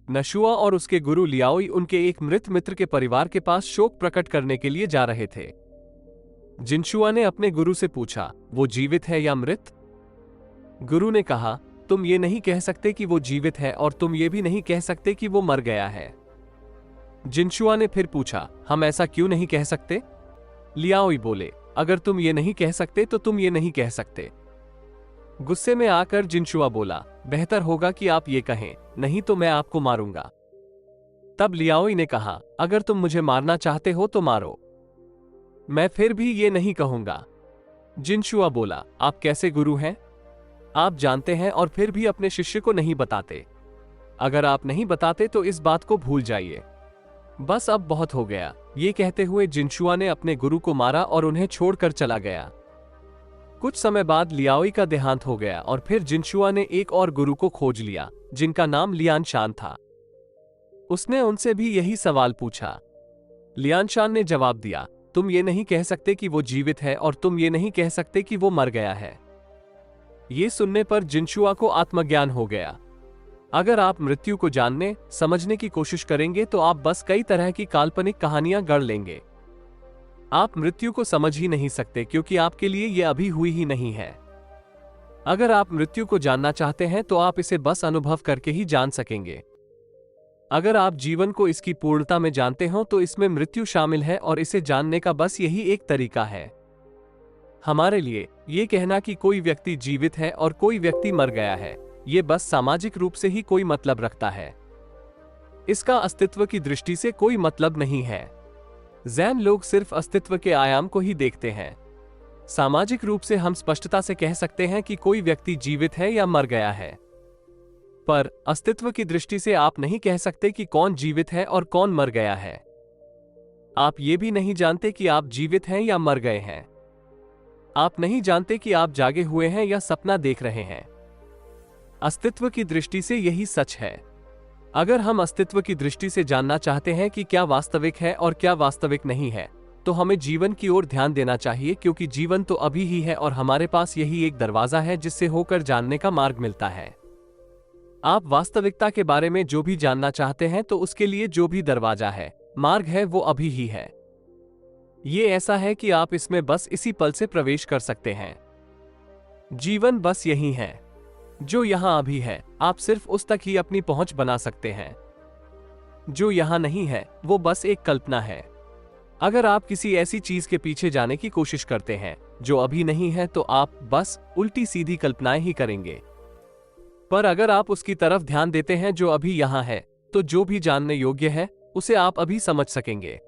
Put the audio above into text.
नशुआ और उसके गुरु लियाओई उनके एक मृत मित्र के परिवार के पास शोक प्रकट करने के लिए जा रहे थे। जिनशुआ ने अपने गुरु से पूछा, वो जीवित है या मृत? गुरु ने कहा, तुम ये नहीं कह सकते कि वो जीवित है और तुम ये भी नहीं कह सकते कि वो मर गया है। जिनशुआ ने फिर पूछा, हम ऐसा क्यों नहीं कह सकते? लियाओई बोले, अगर तुम ये नहीं कह सकते तो तुम ये नहीं कह सकते। गुस्से में आकर जिनशुआ बोला, बेहतर होगा कि आप ये कहें, नहीं तो मैं आपको मारूंगा। तब लियाओई ने कहा, अगर तुम मुझे मारना चाहते हो तो मारो, मैं फिर भी ये नहीं कहूंगा। जिनशुआ बोला, आप कैसे गुरु हैं? आप जानते हैं और फिर भी अपने शिष्य को नहीं बताते। अगर आप नहीं बताते तो इस बात को भूल जाइए। बस अब बहुत हो गया। ये कहते हुए जिनशुआ ने अपने गुरु को मारा और उन्हें छोड़कर चला गया। कुछ समय बाद लियाओई का देहांत हो गया और फिर जिनशुआ ने एक और गुरु को खोज लिया, जिनका नाम लियानशान था। उसने उनसे भी यही सवाल पूछा। लियानशान ने जवाब दिया, तुम ये नहीं कह सकते कि वो जीवित है और तुम ये नहीं कह सकते कि वो मर गया है। ये सुनने पर जिनशुआ को आत्मज्ञान हो गया। अगर आप मृत्यु को जानने, समझने की कोशिश करेंगे तो आप बस कई तरह की काल्पनिक कहानियां गढ़ लेंगे। आप मृत्यु को समझ ही नहीं सकते क्योंकि आपके लिए यह अभी हुई ही नहीं है। अगर आप मृत्यु को जानना चाहते हैं तो आप इसे बस अनुभव करके ही जान सकेंगे। अगर आप जीवन को इसकी पूर्णता में जानते हो तो इसमें मृत्यु शामिल है और इसे जानने का बस यही एक तरीका है। हमारे लिए ये कहना कि कोई व्यक्ति जीवित है और कोई व्यक्ति मर गया है, ये बस सामाजिक रूप से ही कोई मतलब रखता है। इसका अस्तित्व की दृष्टि से कोई मतलब नहीं है। जैन लोग सिर्फ अस्तित्व के आयाम को ही देखते हैं। सामाजिक रूप से हम स्पष्टता से कह सकते हैं कि कोई व्यक्ति जीवित है या मर गया है, पर अस्तित्व की दृष्टि से आप नहीं कह सकते कि कौन जीवित है और कौन मर गया है। आप ये भी नहीं जानते कि आप जीवित हैं या मर गए हैं। आप नहीं जानते कि आप जागे हुए हैं या सपना देख रहे हैं। अस्तित्व की दृष्टि से यही सच है। अगर हम अस्तित्व की दृष्टि से जानना चाहते हैं कि क्या वास्तविक है और क्या वास्तविक नहीं है, तो हमें जीवन की ओर ध्यान देना चाहिए, क्योंकि जीवन तो अभी ही है और हमारे पास यही एक दरवाजा है जिससे होकर जानने का मार्ग मिलता है। आप वास्तविकता के बारे में जो भी जानना चाहते हैं तो उसके लिए जो भी दरवाजा है, मार्ग है, वो अभी ही है। ये ऐसा है कि आप इसमें बस इसी पल से प्रवेश कर सकते हैं। जीवन बस यही है जो यहां अभी है। आप सिर्फ उस तक ही अपनी पहुंच बना सकते हैं। जो यहां नहीं है वो बस एक कल्पना है। अगर आप किसी ऐसी चीज के पीछे जाने की कोशिश करते हैं जो अभी नहीं है तो आप बस उल्टी सीधी कल्पनाएं ही करेंगे। पर अगर आप उसकी तरफ ध्यान देते हैं जो अभी यहां है, तो जो भी जानने योग्य है उसे आप अभी समझ सकेंगे।